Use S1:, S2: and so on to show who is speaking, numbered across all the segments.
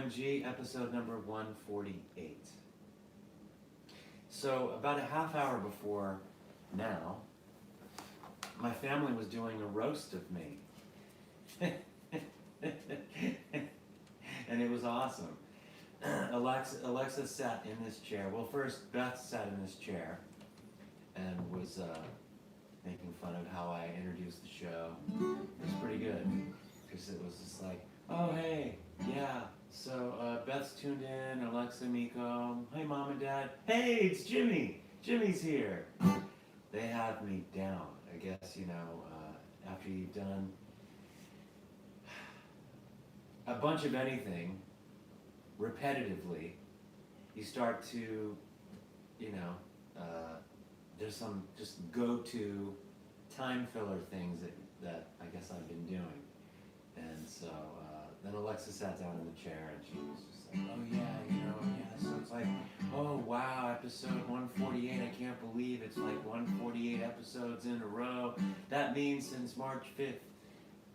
S1: OMG, episode number 148. So, about a half hour before now, my family was doing a roast of me. And it was awesome. Alexa sat in this chair. Well, first, Beth sat in this chair and was making fun of how I introduced the show. It was pretty good, because it was just like, oh, hey, yeah, so Beth's tuned in, Alexa, Miko, hey, Mom and Dad, hey, it's Jimmy, Jimmy's here. They have me down, I guess, after you've done a bunch of anything repetitively, you start to, there's some just go-to time filler things that I guess I've been doing. And so then Alexa sat down in the chair and she was just like, oh yeah, so it's like, oh wow, episode 148, I can't believe it's like 148 episodes in a row. That means since March 5th,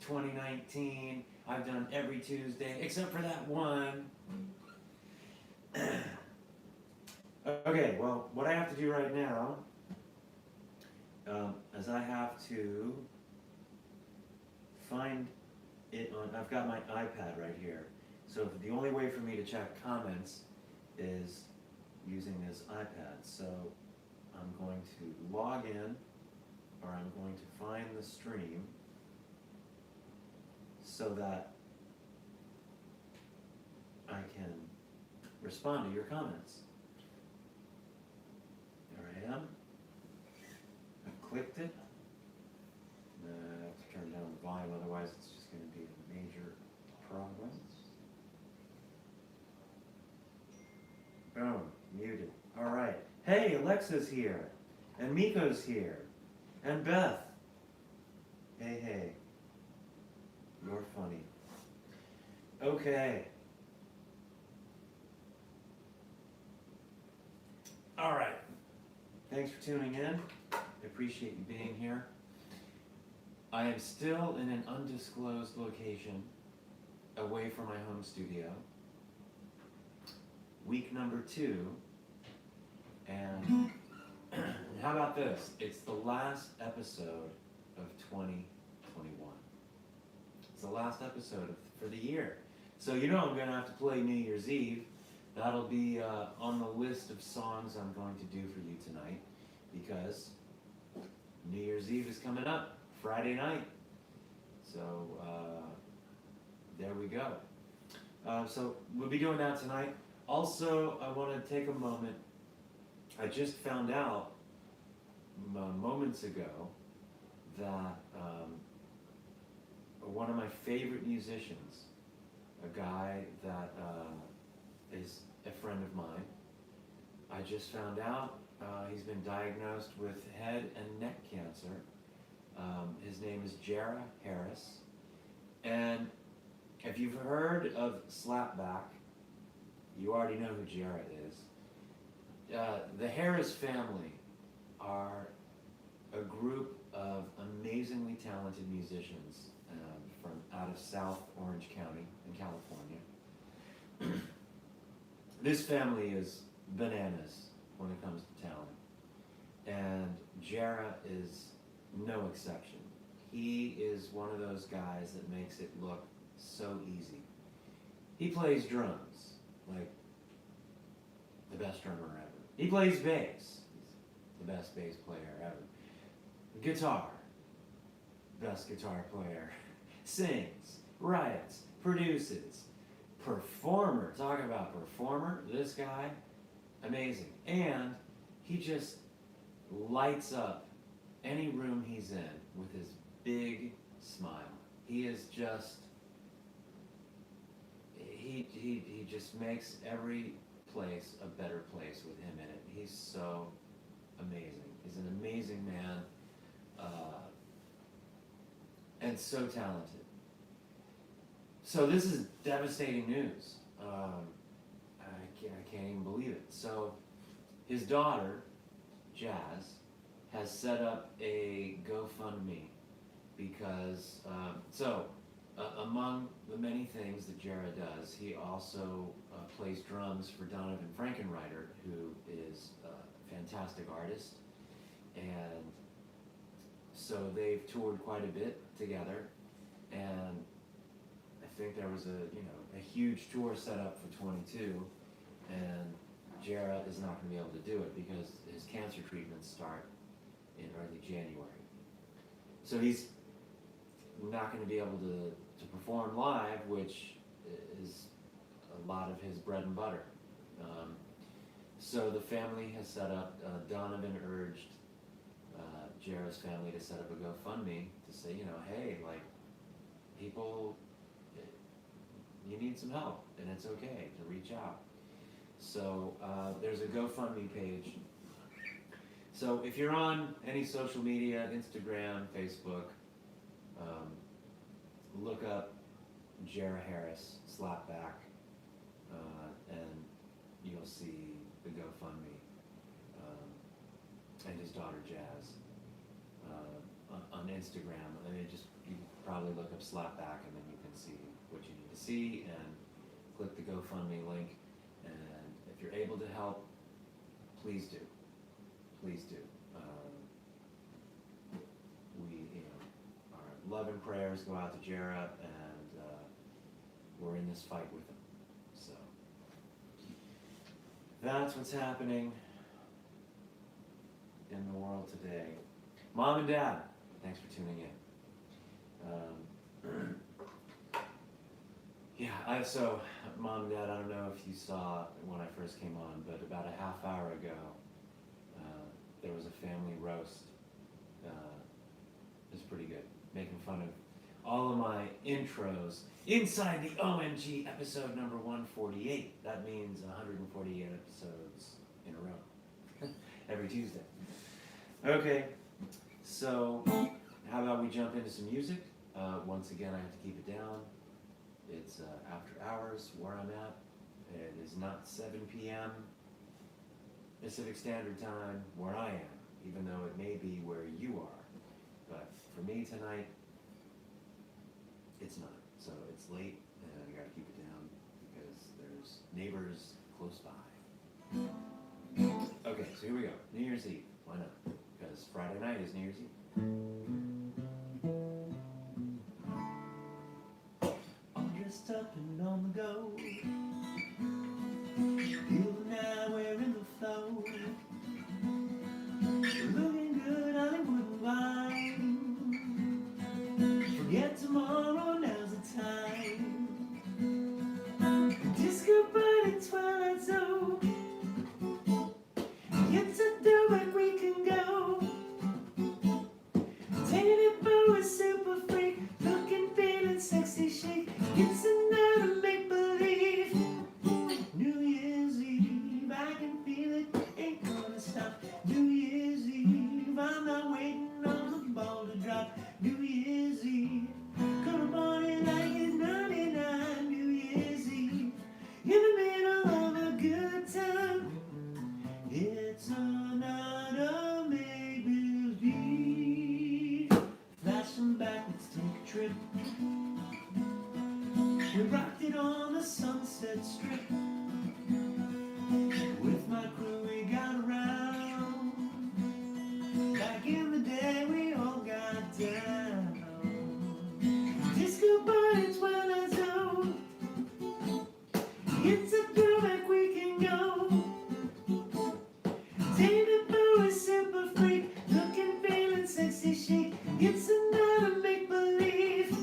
S1: 2019, I've done every Tuesday, except for that one. Okay, well, what I have to do right now is I have to find it on, I've got my iPad right here. So the only way for me to check comments is using this iPad. So I'm going to log in, or I'm going to find the stream so that I can respond to your comments. There I am. I clicked it. I have to turn down the volume, otherwise it's just going to be a major problem. Boom, muted. All right. Hey, Alexa's here, and Miko's here, and Beth. Hey. You're funny. Okay. All right. Thanks for tuning in. I appreciate you being here. I am still in an undisclosed location away from my home studio. Week number 2. And how about this? It's the last episode of 2021. It's the last episode for the year. So I'm going to have to play New Year's Eve. That'll be on the list of songs I'm going to do for you tonight, because New Year's Eve is coming up, Friday night. So there we go. So we'll be doing that tonight. Also, I want to take a moment. I just found out moments ago that one of my favorite musicians, a guy that is a friend of mine, I just found out he's been diagnosed with head and neck cancer. His name is Jarrah Harris. And if you've heard of Slapback, you already know who Jarrah is. The Harris family are a group of amazingly talented musicians from out of South Orange County in California. This family is bananas when it comes to talent, and Jarrah is no exception. He is one of those guys that makes it look so easy. He plays drums, like the best drummer ever. He plays bass, he's the best bass player ever. Guitar, best guitar player. Sings, writes, produces, performer. Talk about performer. This guy, amazing. And he just lights up any room he's in with his big smile. He is just, he just makes every place a better place with him in it. He's so amazing. He's an amazing man, and so talented. So this is devastating news. I can't even believe it. So his daughter, Jazz, has set up a GoFundMe because, so among the many things that Jarrah does, he also plays drums for Donovan Frankenreiter, who is a fantastic artist. And so they've toured quite a bit together. And I think there was a huge tour set up for 22. And Jarrah is not going to be able to do it because his cancer treatments start in early January. So he's not going to be able to perform live, which is a lot of his bread and butter. So the family has set up, Donovan urged Jarrah's family to set up a GoFundMe to say, hey, like, people, you need some help, and it's okay to reach out. So there's a GoFundMe page. So if you're on any social media, Instagram, Facebook, look up Jarrah Harris, Slapback, and you'll see the GoFundMe, and his daughter Jazz. On Instagram, and you probably look up Slapback, and then you can see what you need to see, and click the GoFundMe link. And if you're able to help, please do. Please do. Our love and prayers go out to Jarrah, and we're in this fight with him. So that's what's happening in the world today. Mom and Dad, thanks for tuning in. So Mom and Dad, I don't know if you saw when I first came on, but about a half hour ago, there was a family roast. It was pretty good, making fun of all of my intros inside the OMG episode number 148. That means 148 episodes in a row, every Tuesday. Okay. So, how about we jump into some music? Once again, I have to keep it down. It's after hours where I'm at. It is not 7 p.m. Pacific Standard Time where I am, even though it may be where you are. But for me tonight, it's not. So it's late, and I gotta keep it down because there's neighbors close by. Okay, so here we go. New Year's Eve. Why not? Because Friday night is New Year's Eve. All dressed up and on the go. Feel the night wearing the flow. Looking good, Hollywood wine. Forget tomorrow, now's the time. Disco party, twilight zone. It's a direct we can go. David Bowie, super freak, looking, feeling sexy chic. It's another make believe. New Year's Eve, I can feel it, ain't gonna stop. New Year's Eve, I'm not waiting on the ball to drop. New Year's Eve, gonna party like it's 99. New Year's Eve, in the middle of a good time. It's another make-believe. Flashing back, let's take a trip. We rocked it on the Sunset Strip. With my crew we got around. Back in the day we all got down. Disco party, twilight zone. It's a throwback we can go. David Bowie, super freak, looking, feeling sexy chic. It's another make-believe.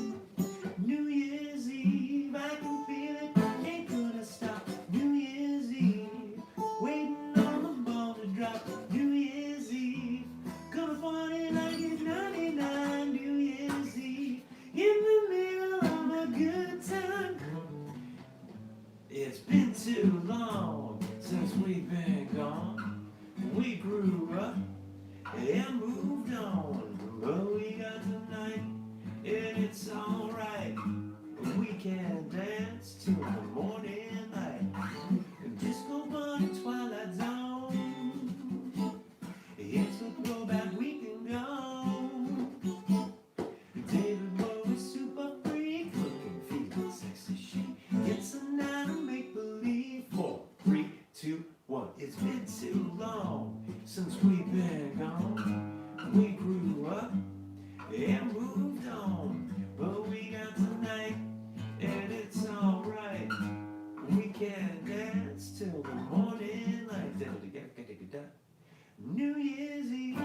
S1: New Year's Eve, I can feel it, ain't gonna stop. New Year's Eve, waiting on the ball to drop. New Year's Eve, gonna party like it's 99. New Year's Eve, in the middle of a good time. It's been too long since we've been gone. We grew up and moved on, but we got tonight, and it's alright. We can dance till the morning light. Disco party, twilight zone. It's a throwback we can go. David Bowie, super freak, can dance till the morning light. New Year's Eve.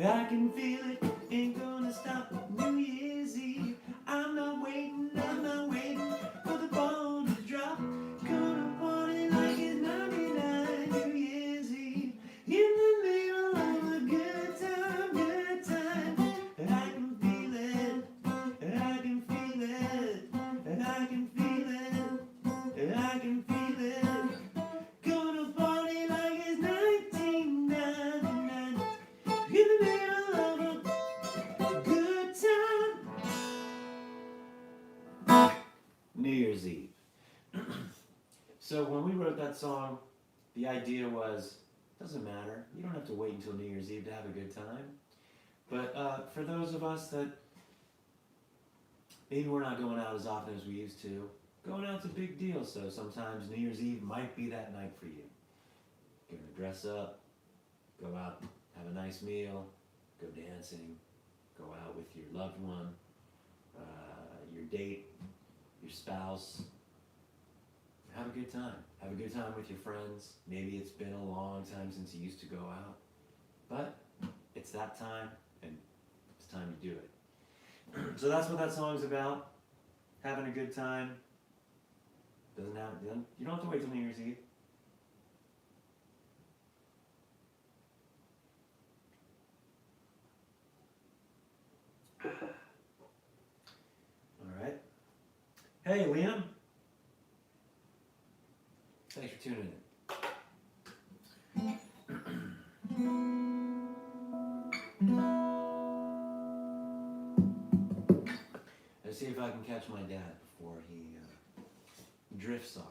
S1: I can feel it, ain't gonna stop. New Year's Eve. I'm not waiting for the ball to drop. Gonna party like it's 99. New Year's Eve. In the middle of a good time. And I can feel it, and I can feel it, and I can feel it, and I can feel it. Gonna party like it's 1999. In the middle of a good time. New Year's Eve. So when we wrote that song, the idea was, doesn't matter. You don't have to wait until New Year's Eve to have a good time. But for those of us that maybe we're not going out as often as we used to, going out's a big deal. So sometimes New Year's Eve might be that night for you. You're gonna dress up, go out, have a nice meal, go dancing, go out with your loved one, your date, your spouse. Have a good time. Have a good time with your friends. Maybe it's been a long time since you used to go out, but it's that time, and it's time to do it. So that's what that song's about. Having a good time. You don't have to wait till New Year's Eve. All right. Hey, Liam. Thanks for tuning in. Let's see if I can catch my dad before he drifts off.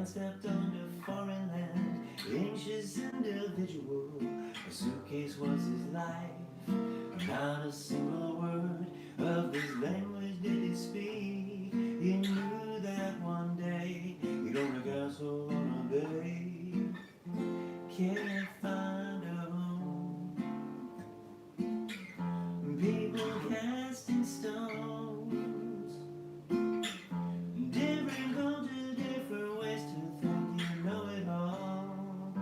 S1: Stepped onto foreign land, anxious individual. A suitcase was his life. Not a single word of this language did he speak. He knew that one day he'd own a castle on a bay. Can't find a home. People casting stones. Different cultures, different ways to think you know it all.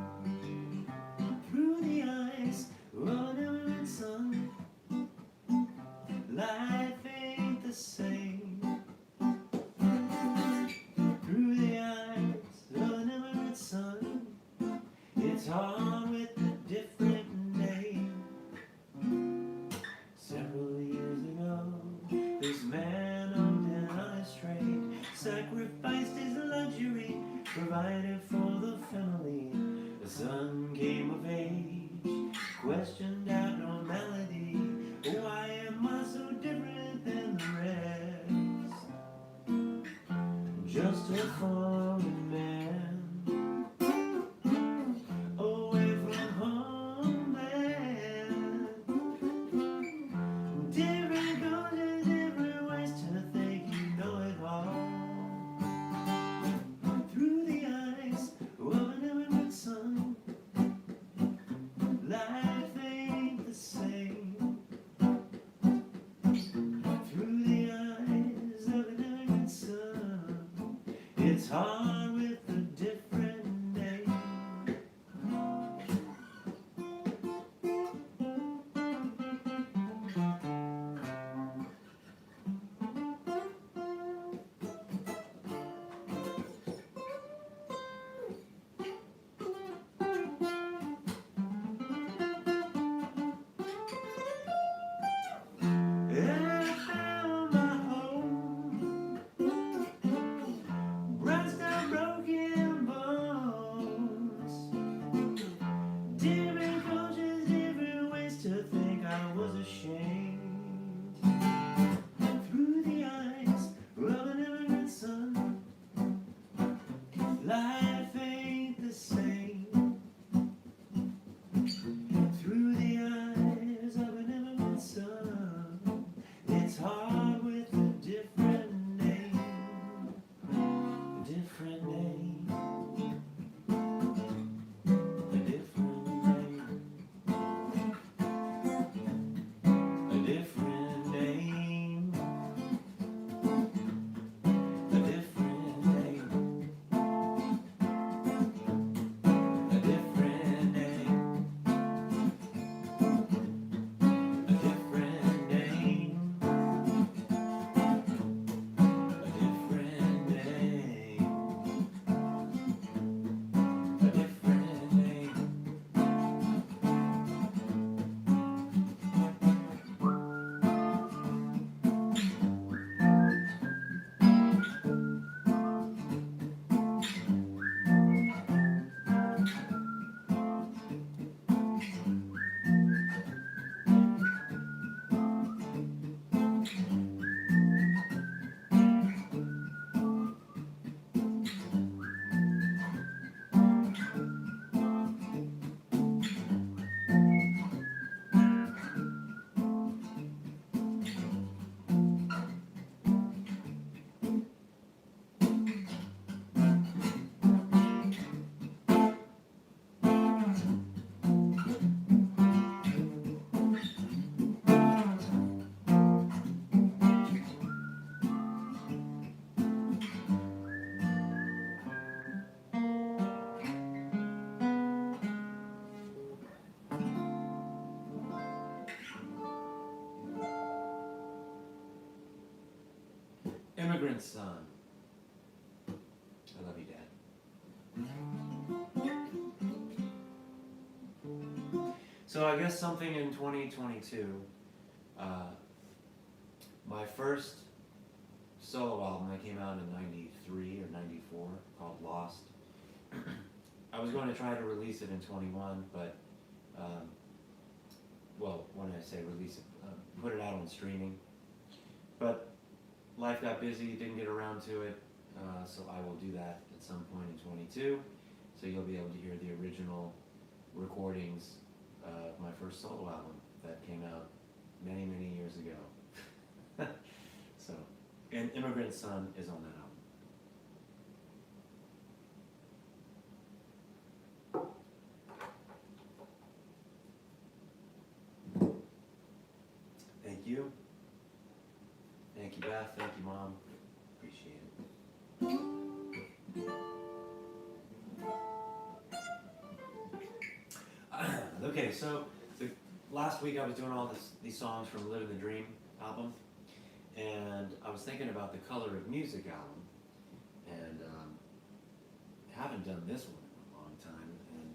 S1: Through the eyes of an immigrant son, life ain't the same. Through the eyes of an immigrant son, it's hard with a different name. Several years ago, this man owned an honest trade, sacrificed his luxury, provided for the family. The son came of age, questioned abnormality. Why am I so different than the rest? Just a foreign man, away from homeland. Different cultures, different ways to think, you know it all. Through the eyes of an immigrant son, life ain't Immigrant Son. I love you, Dad. So I guess something in 2022, my first solo album that came out in 93 or 94 called Lost. I was going to try to release it in 21, but, well, when I say release it, put it out on streaming. But life got busy, didn't get around to it, so I will do that at some point in 22. So you'll be able to hear the original recordings of my first solo album that came out many, many years ago. So, and Immigrant Son is on that album. Thank you. Thank you, Beth. Thank you, Mom. Appreciate it. Okay, so last week I was doing all these songs from Living the Dream album, and I was thinking about the Color of Music album, and haven't done this one in a long time, and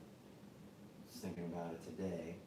S1: just thinking about it today.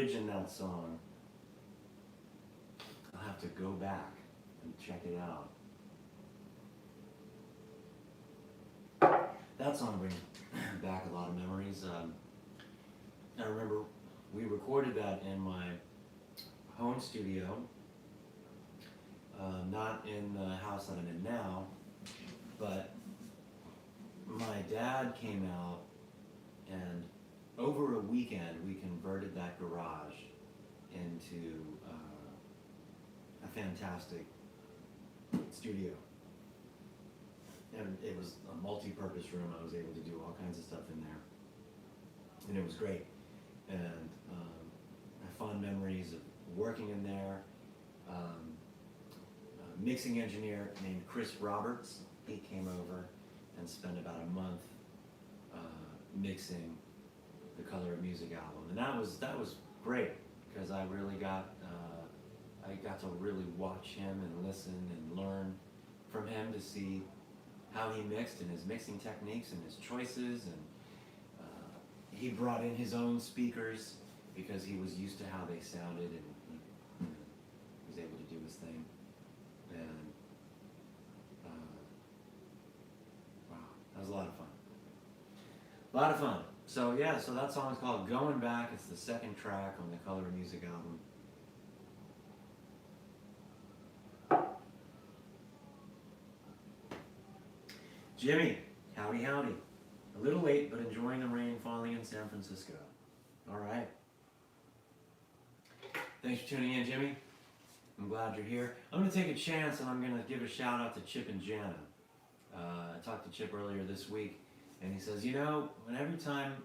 S1: bridge in that song. I'll have to go back and check it out. That song brings back a lot of memories. I remember we recorded that in my home studio, not in the house that I'm in now, but my dad came out, and over a weekend we converted that garage into a fantastic studio. And it was a multi-purpose room. I was able to do all kinds of stuff in there, and it was great. And I have fond memories of working in there. A mixing engineer named Chris Roberts, he came over and spent about a month mixing the Color of Music album, and that was great because I really got to really watch him and listen and learn from him to see how he mixed and his mixing techniques and his choices, and he brought in his own speakers because he was used to how they sounded, and he was able to do his thing. And wow, that was a lot of fun. A lot of fun. So yeah, so that song is called Going Back. It's the second track on the Color of Music album. Jimmy, howdy howdy. A little late, but enjoying the rain falling in San Francisco. All right. Thanks for tuning in, Jimmy. I'm glad you're here. I'm going to take a chance, and I'm going to give a shout out to Chip and Jana. I talked to Chip earlier this week, and he says, every time,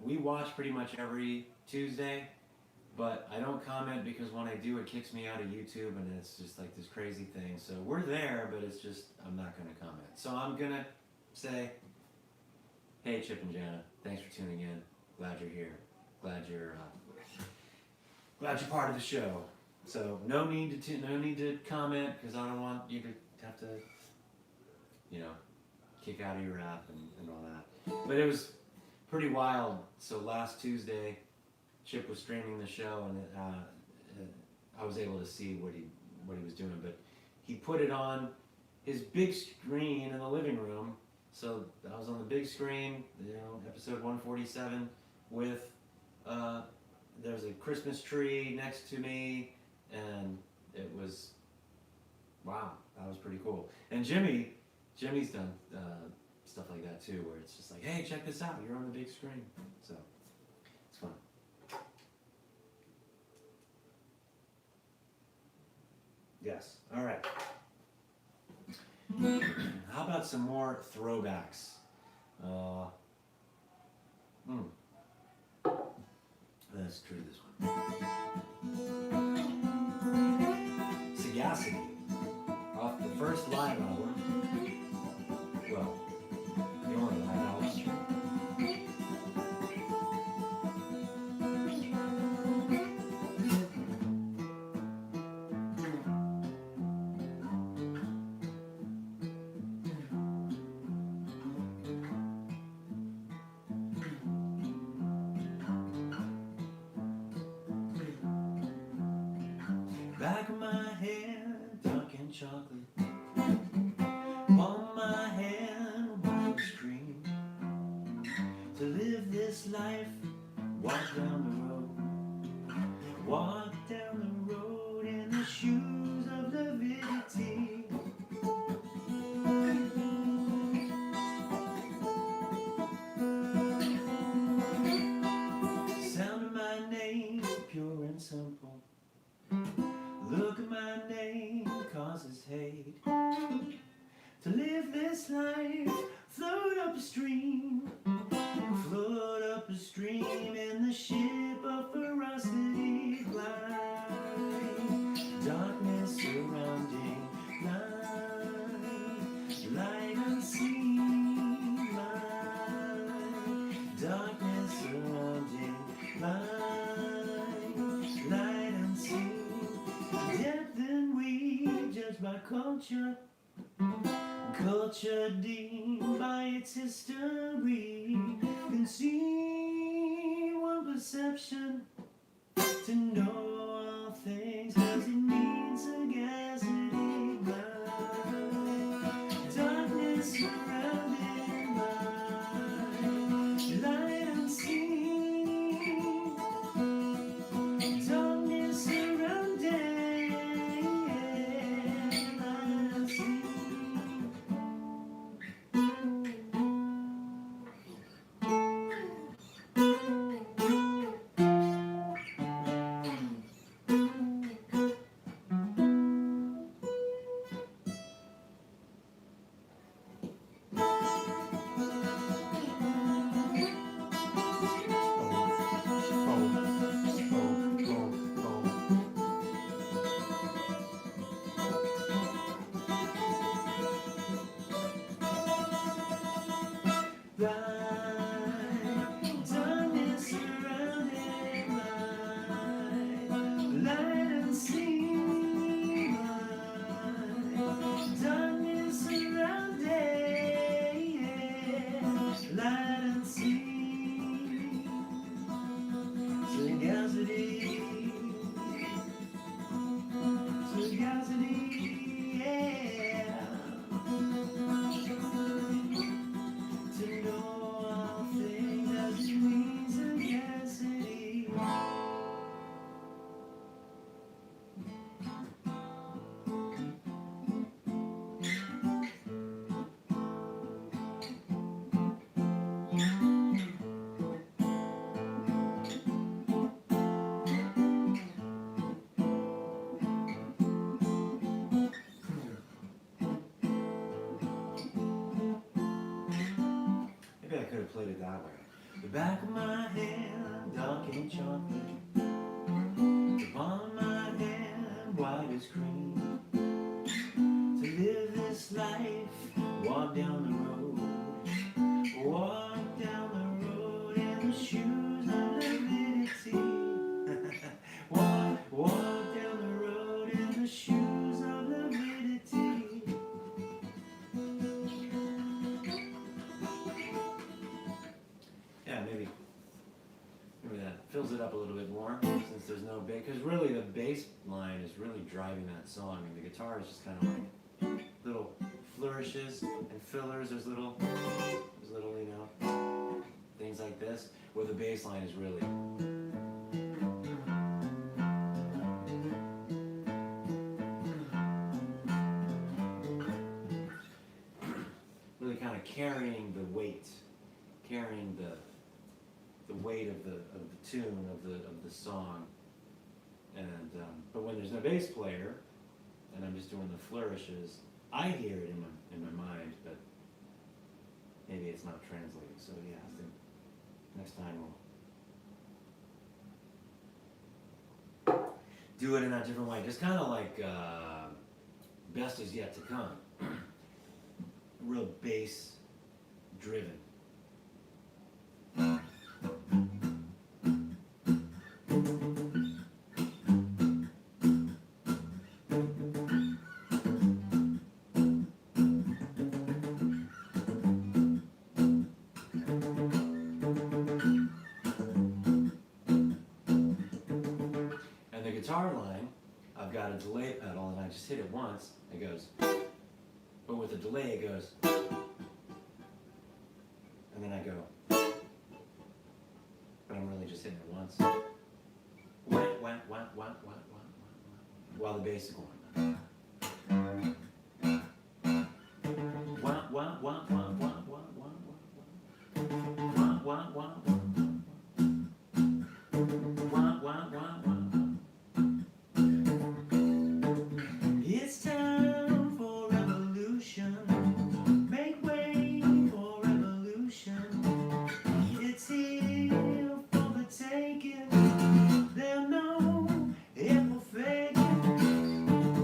S1: we watch pretty much every Tuesday, but I don't comment because when I do, it kicks me out of YouTube, and it's just like this crazy thing. So we're there, but it's just, I'm not going to comment. So I'm going to say, hey, Chip and Jana, thanks for tuning in. Glad you're here. Glad you're part of the show. So no need to comment because I don't want you to have to, kick out of your app and all that. But it was pretty wild. So last Tuesday, Chip was streaming the show, and I was able to see what he was doing. But he put it on his big screen in the living room. So I was on the big screen, episode 147, with there's a Christmas tree next to me, and it was, wow, that was pretty cool. And Jimmy's done stuff like that too, where it's just like, hey, check this out, you're on the big screen. So it's fun. Yes, all right. How about some more throwbacks? Let's try this one. Sagacity, off the first live album. Well, the only live album. Back of my head, dark and chocolate. On my hand, white cream. To live this life, walk down the road. Walk down the road in the shoes of lividity. Sound of my name, pure and simple. Look at my name, causes hate. To live this life, float up a stream. Float up a stream in the ship of ferocity. Blind, darkness surrounding, light unseen. Light, darkness surrounding, light unseen. Depth and weave, judged by culture. Culture deemed by its history. Been seen one perception, To know all things does it mean sagacity? Darkness surrounding my light unseen. Darkness surrounding light unseen. Darkness surrounding light unseen. Darkness surrounding light unseen. Sagacity, sagacity, yeah. To know all things that means sagacity. Maybe I could have played it that way. The back of my hand, dark and chocolate. The palm of my hand, white as cream. To live this life, walk down the road. Walk down the road in the shoes of divinity. Walk down the road in the shoes of divinity. Yeah, maybe that fills it up a little bit more since there's no bass. Because really the bass line is really driving that song, and the guitar is just kind of like little flourishes and fillers. There's little, you know, things like this, where the bass line is really. Really kind of carrying the weight, carrying the weight of the tune of the song, and but when there's no bass player, and I'm just doing the flourishes, I hear it in my mind, but maybe it's not translating. So yeah, I think next time we'll do it in a different way, just kind of like Best Is Yet to Come, real bass driven. Guitar line, I've got a delay pedal, and I just hit it once, it goes, but with a delay it goes, and then I go, but I'm really just hitting it once, while the bass is going. It's time for revolution. Make way for revolution. It's here for the taking. They'll know it will fake it.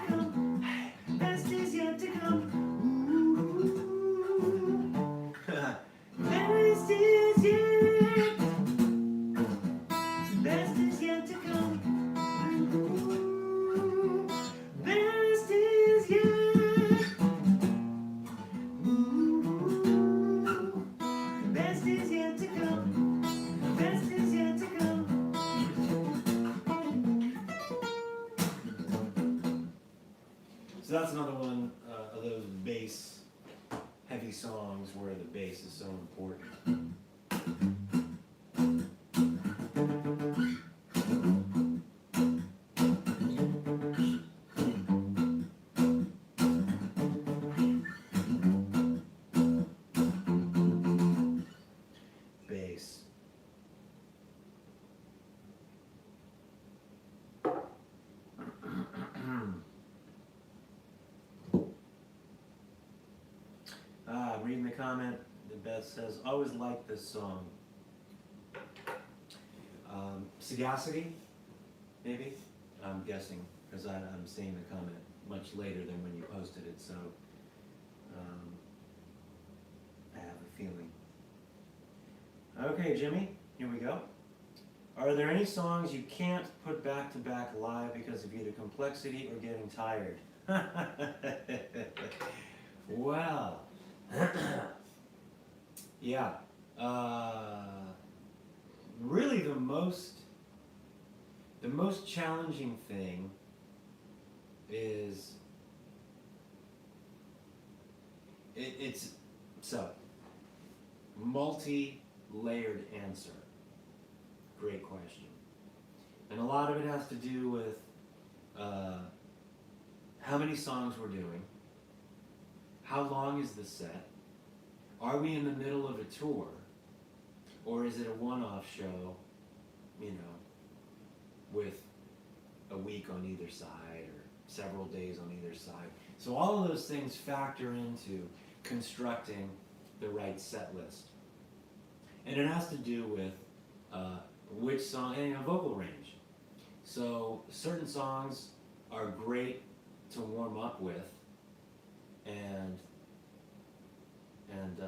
S1: come. Best is yet to come. Best is yet. Best is yet to come. Best is yet. Best is yet to come. Best is yet to come. So that's another one of those bass heavy songs where the bass is so important. Bass. Reading the comment, Beth says, always liked this song. Sagacity, maybe? I'm guessing, because I'm seeing the comment much later than when you posted it, so I have a feeling. Okay, Jimmy, here we go. Are there any songs you can't put back to back live because of either complexity or getting tired? Well, yeah. Really the most challenging thing is it's so multi-layered answer. Great question. And a lot of it has to do with how many songs we're doing, how long is the set, are we in the middle of a tour, or is it a one-off show, you know, with a week on either side or several days on either side. So all of those things factor into constructing the right set list. And it has to do with which song, and vocal range. So certain songs are great to warm up with, and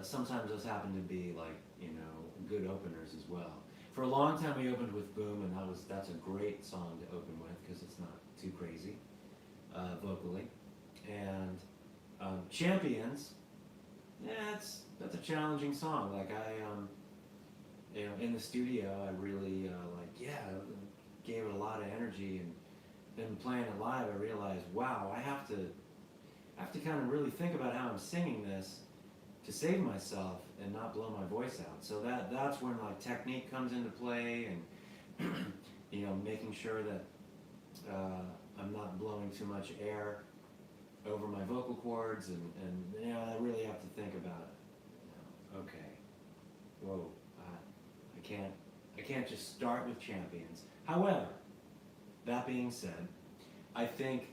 S1: sometimes those happen to be like, you know, good openers as well. For a long time we opened with Boom, and that's a great song to open with because it's not too crazy vocally. And Champions, yeah, that's a challenging song. Like you know, in the studio, I really gave it a lot of energy, and then playing it live, I realized, wow, I have to kind of really think about how I'm singing this to save myself and not blow my voice out. So that's when like technique comes into play, and you know, making sure that I'm not blowing too much air over my vocal cords, and you know, I really have to think about it. You know, okay, whoa, I can't just start with Champions. However, that being said, I think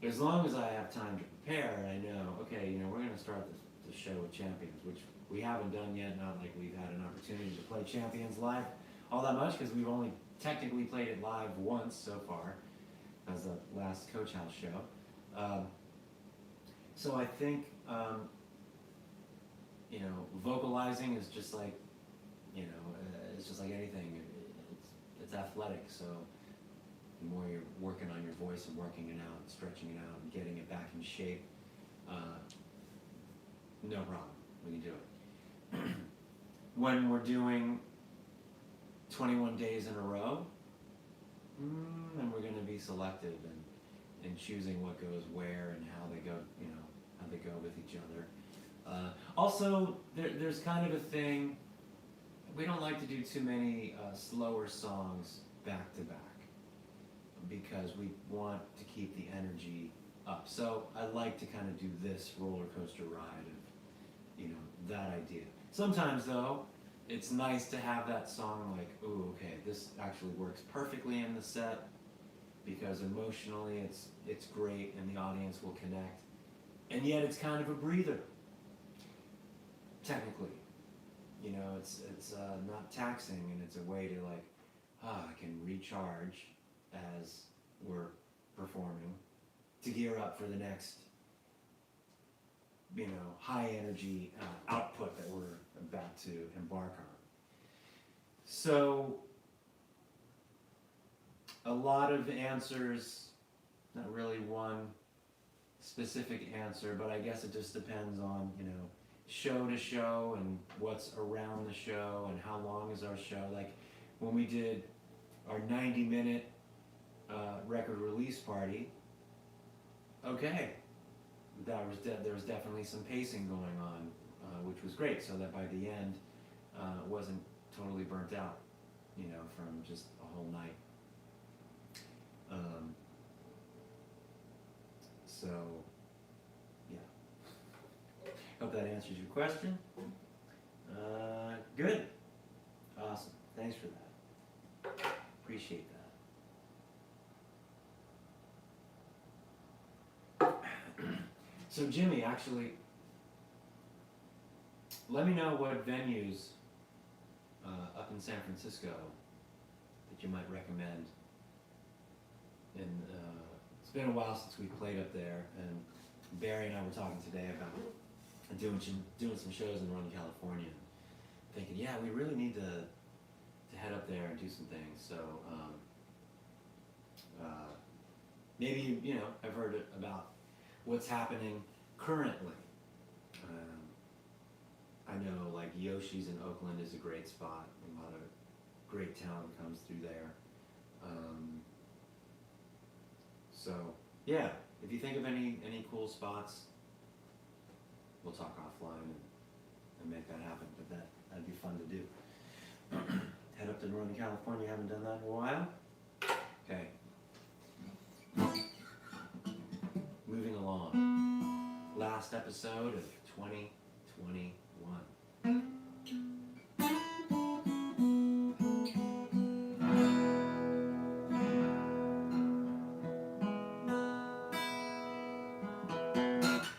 S1: as long as I have time to prepare, and I know, okay, you know, we're going to start the show with Champions, which we haven't done yet. Not like we've had an opportunity to play Champions live all that much, because we've only technically played it live once so far, as the last Coach House show. So I think, you know, vocalizing is just like, you know, it's just like anything. It's athletic, so the more you're working on your voice and working it out, and stretching it out, and getting it back in shape, no problem, we can do it. When we're doing 21 days in a row, then we're going to be selective in choosing what goes where and how they go, you know, how they go with each other. Also, there's kind of a thing, we don't like to do too many slower songs back to back, because we want to keep the energy up. So I like to kind of do this roller coaster ride of, you know, that idea. Sometimes though, it's nice to have that song like, ooh, okay, this actually works perfectly in the set, because emotionally it's great and the audience will connect. And yet it's kind of a breather, technically. You know, it's not taxing, and it's a way to like, I can recharge as we're performing to gear up for the next, high energy output that we're about to embark on. So, a lot of answers, not really one specific answer, but I guess it just depends on, show to show and what's around the show and how long is our show. Like when we did our 90-minute record release party, okay, there was definitely some pacing going on, which was great, so that by the end it wasn't totally burnt out, from just a whole night. So, yeah. Hope that answers your question. Good. Awesome. Thanks for that. Appreciate that. So, Jimmy, actually, let me know what venues up in San Francisco that you might recommend. And it's been a while since we played up there, and Barry and I were talking today about doing some shows in Northern California, thinking, yeah, we really need to head up there and do some things. So maybe I've heard about what's happening currently. I know like Yoshi's in Oakland is a great spot. A lot of great talent comes through there. So yeah, if you think of any cool spots, we'll talk offline and make that happen. But that'd be fun to do. Head up to Northern California. Haven't done that in a while. Okay. Moving along. Last episode of 2021.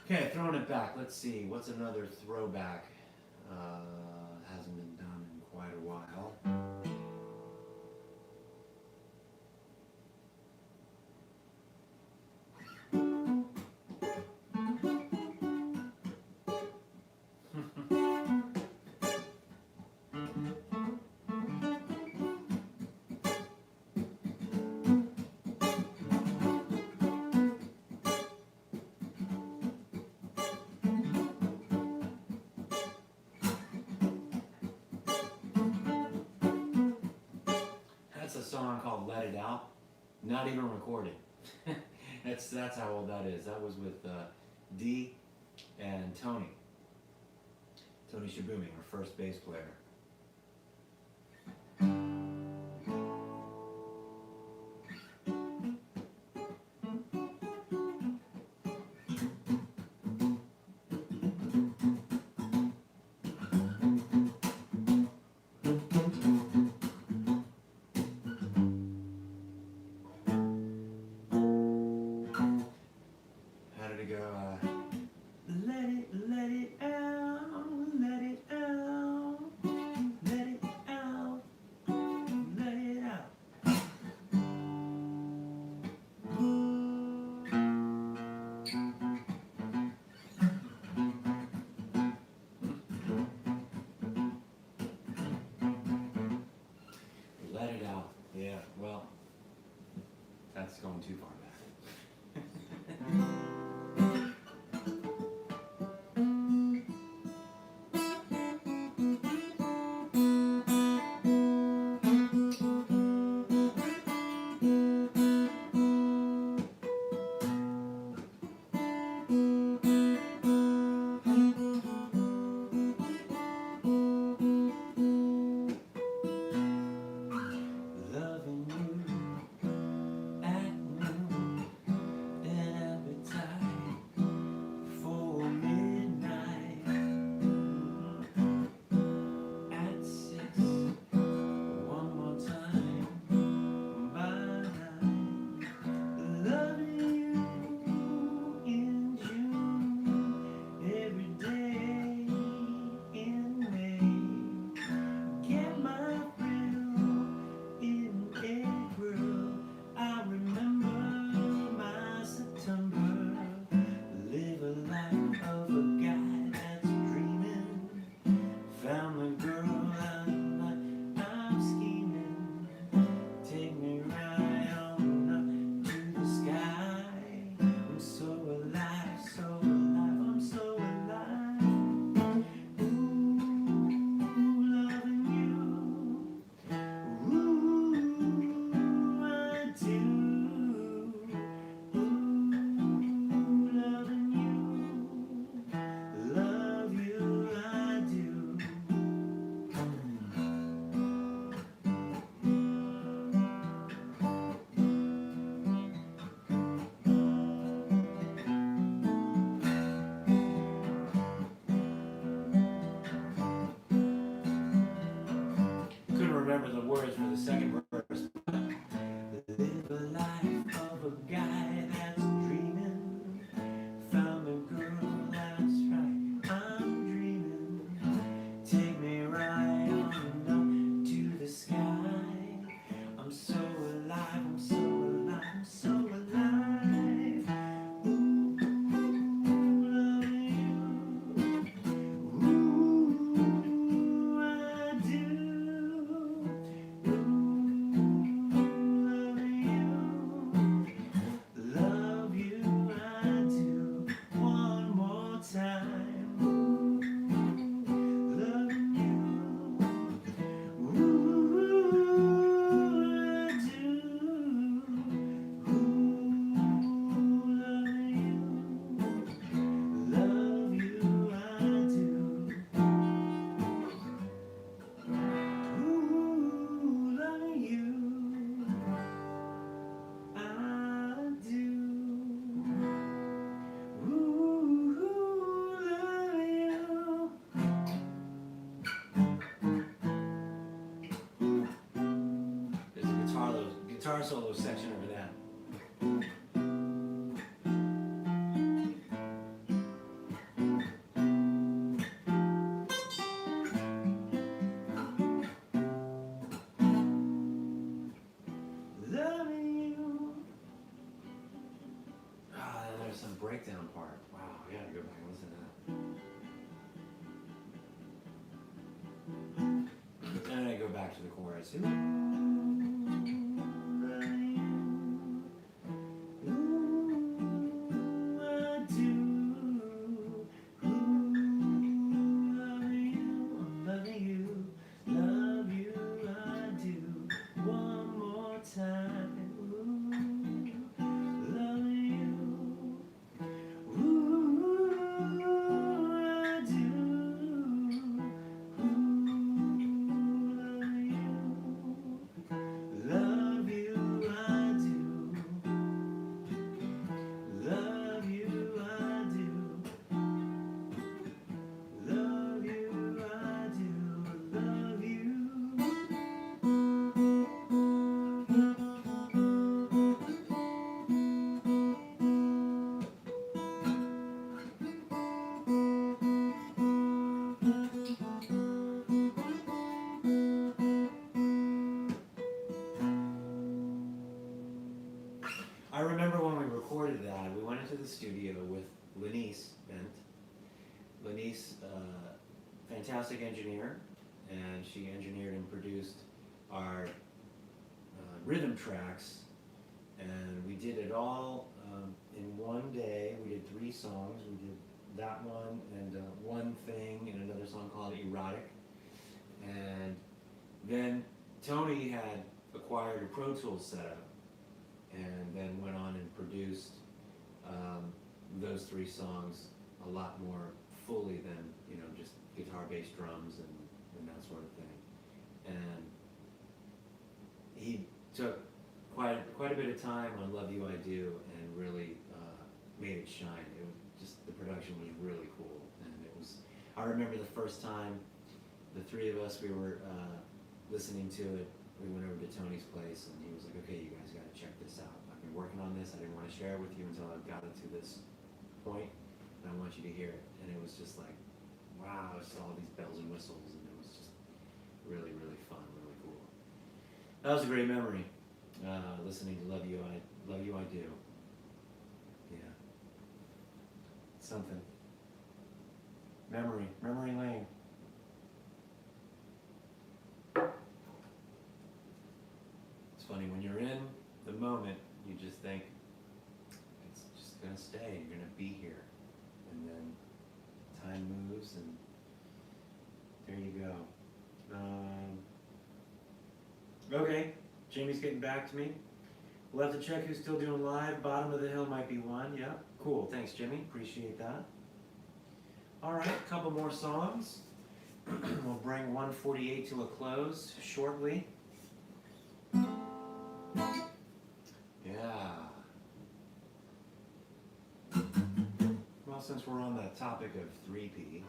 S1: Okay, throwing it back. Let's see. What's another throwback? Hasn't been done in quite a while. That's a song called "Let It Out," not even recorded. That's how old that is. That was with Dee and Tony Shabumi, our first bass player. That's going too far back. Loving you at noon. second verse. Live a life of a guy that's dreaming. Found the girl that's right. I'm dreaming. Take me right on up to the sky. I'm so alive, I'm so alive, I'm so alive. Ooh, loving you. Ooh, I do. Love you, I do. One more time. Loving you. Ooh, I do. Love you, I do. Ooh, loving you, I do. Ooh, loving you. There's a guitar solo section over that. Loving you. Ah, there's some breakdown part. Wow, I gotta go back and listen to that. And I go back to the chorus. Ooh, loving you. Ooh, I do. Ooh, loving you. I'm loving you. Love you, I do. One more time. Ooh, loving you. Ooh, I do. Ooh, loving you. Love you, I do. Love you, I do. Love you, I do. Love you. I remember when we recorded that, we went into the studio with Lenice Bent. Lenice, fantastic engineer, and she engineered and produced our rhythm tracks, and we did it all in one day. We did 3 songs. We did that one and One Thing and another song called Erotic. And then Tony had acquired a Pro Tools setup and then went on and produced those 3 songs a lot more fully than, you know, just guitar, bass, drums, and that sort of thing. And he took quite a bit of time on Love You I Do and really made it shine. It was just, the production was really cool. And it was, I remember the first time the 3 of us, we were listening to it, we went over to Tony's place and he was like, okay, you guys gotta check this out. I've been working on this, I didn't want to share it with you until I got it to this point, and I want you to hear it. And it was just like, wow, it's all these bells and whistles, and it was just really, really fun, really cool. That was a great memory, listening to Love You I Do. Yeah. Something. Memory lane. It's funny, when you're in the moment, you just think, it's just gonna stay, you're gonna be here. And then time moves and there you go. Okay, Jamie's getting back to me. We'll have to check who's still doing live. Bottom of the Hill might be one, yeah. Cool, thanks Jimmy, appreciate that. All right, a couple more songs. We'll bring 148 to a close shortly. Yeah. Well, since we're on the topic of 3P,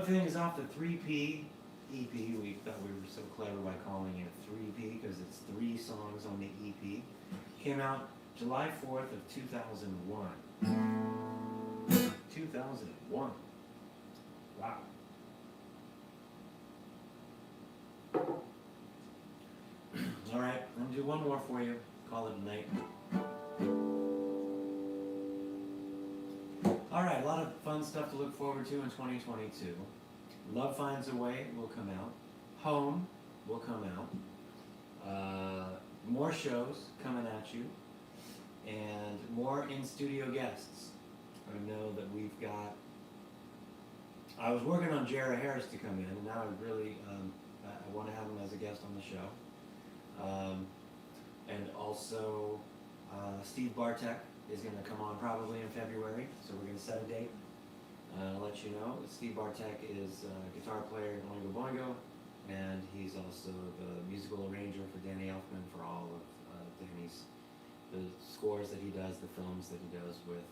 S1: One Thing is off the 3P EP. We thought we were so clever by calling it 3P because it's 3 songs on the EP. Came out July 4th of 2001. 2001. Wow. All right, I'm gonna do one more for you. Call it a night. All right, a lot of fun stuff to look forward to in 2022. Love Finds a Way will come out. Home will come out. More shows coming at you. And more in-studio guests. I know that we've got... I was working on Jarrah Harris to come in, and now I really I want to have him as a guest on the show. And also, Steve Bartek is going to come on probably in February, so we're going to set a date. I'll let you know. Steve Bartek is a guitar player in Oingo Boingo, and he's also the musical arranger for Danny Elfman for all of Danny's the scores that he does, the films that he does with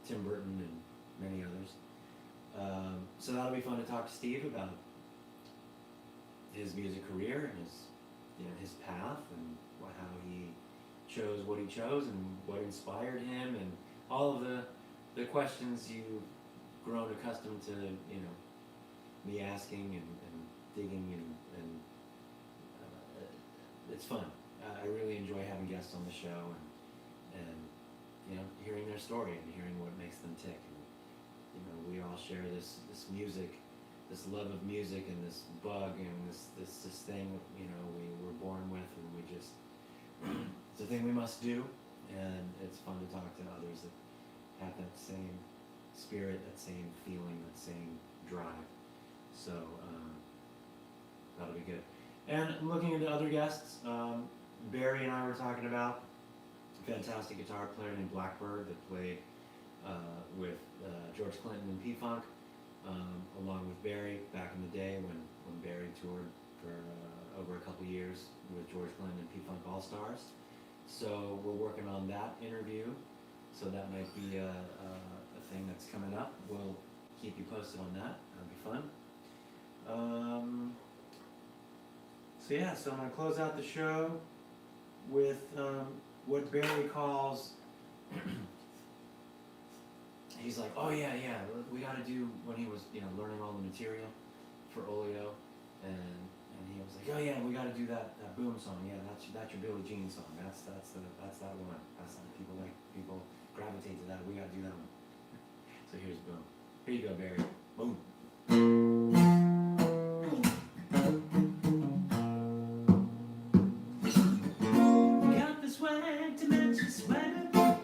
S1: Tim Burton and many others. So that'll be fun to talk to Steve about his music career and his path and how he chose what he chose and what inspired him and all of the questions you've grown accustomed to, me asking and digging and it's fun. I really enjoy having guests on the show and hearing their story and hearing what makes them tick. And, we all share this music, this love of music and this bug and this thing we were born with, and we just it's a thing we must do, and it's fun to talk to others that have that same spirit, that same feeling, that same drive. So that'll be good. And looking into other guests, Barry and I were talking about a fantastic guitar player named Blackbird that played with George Clinton and P-Funk, along with Barry back in the day when Barry toured for over a couple years with George Clinton and P-Funk All-Stars. So we're working on that interview, so that might be a thing that's coming up. We'll keep you posted on that. That'll be fun. So I'm going to close out the show with what Barry calls, he's like, oh yeah, we got to do, when he was learning all the material for Olio, and he was like, oh yeah, we got to do that Boom song. Yeah, that's your Billie Jean song. That's that one. That's people gravitate to that. We got to do that one. So here's Boom. Here you go, Barry. Boom. Got the swag to match your swagger,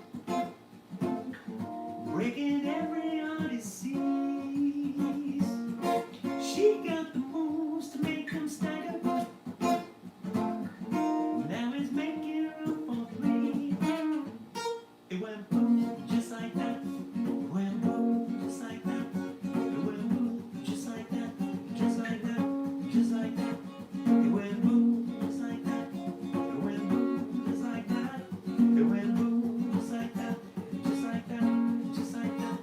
S1: breaking every artist sees. She got the moves to make them stagger. Now it's making room for 3. It went boom, just like that. It went boom, just like that. It went boom, just like that. Just like that, just like that. It went boom, just like that. It went boom, just like that. It went boom, just like that. Just like that, just like that.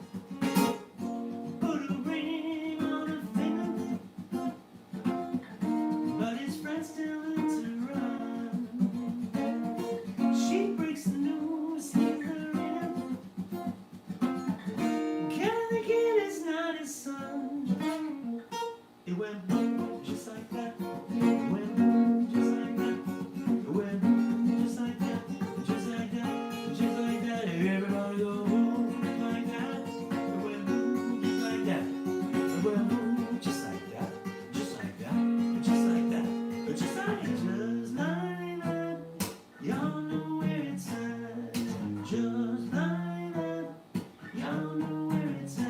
S1: Put a ring on her finger, but his friends still into run. She breaks the news, he's the rhythm. Can the kid is not his son. It went boom, just like that. It went boom, just like that. It went boom, just like that. Just like that, just like that. Everybody go boom, just like that. It went boom, just like that. It went boom, just like that. Just like that, just like that. Just like that. Y'all know where it's at. Just like that. Y'all know where it's at.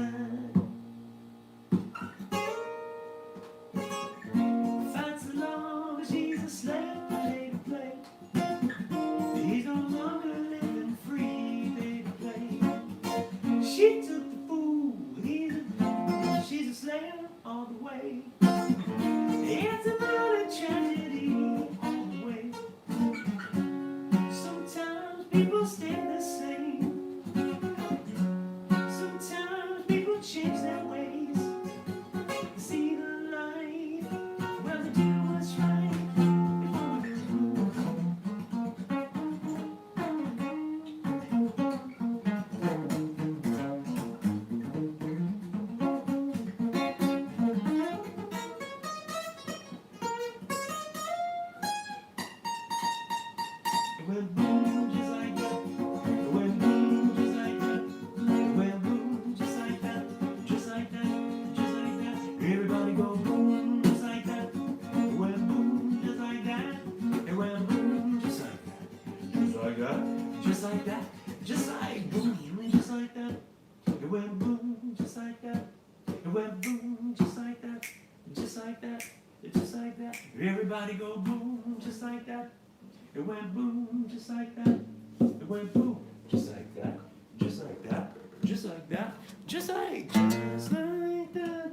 S1: Fights the law, she's a slave, play to play. He's no longer living free, play to play. She took the fool, she's a slave all the way. It's about a tragedy all the way. Sometimes people stay the same. Sometimes people change their ways. just like that, just like boom, just like that. It went boom, just like that. It went boom, just like that, just like that, just like that. Everybody go boom, just like that. It went boom, just like that. It went boom, just like that, just like that, just like that, just like that.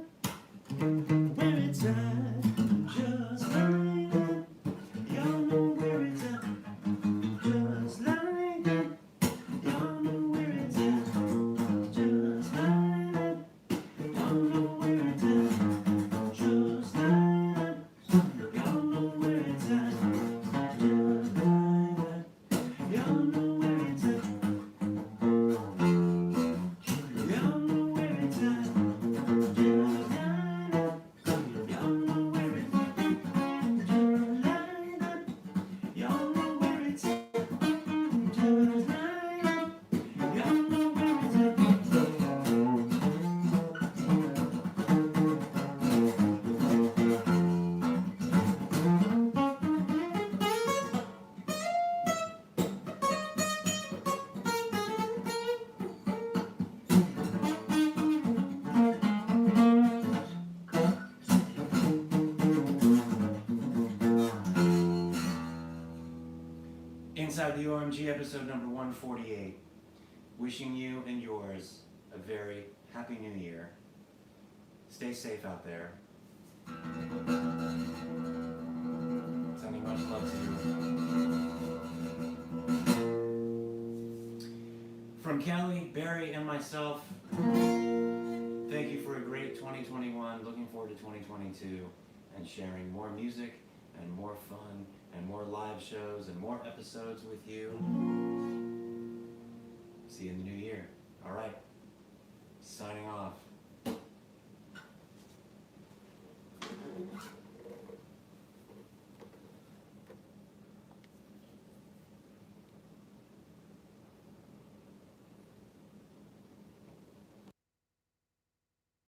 S1: Where it's at, just like that. Y'all know where it's at, just like that. Y'all know where it's at, just like that. Y'all know where it's at, just like that. Y'all know where it's at, just like that. Y'all know where it's at. Y'all know where it's at, just like that. Y'all know where it's at, just like that. Y'all know where it's at, just like that. Y'all know where it's at. Inside the OMG, episode number 148. Wishing you and yours a very happy new year. Stay safe out there. Sending much love to you. From Kelly, Barry, and myself, thank you for a great 2021. Looking forward to 2022 and sharing more music and more fun and more live shows and more episodes with you. See you in the new year.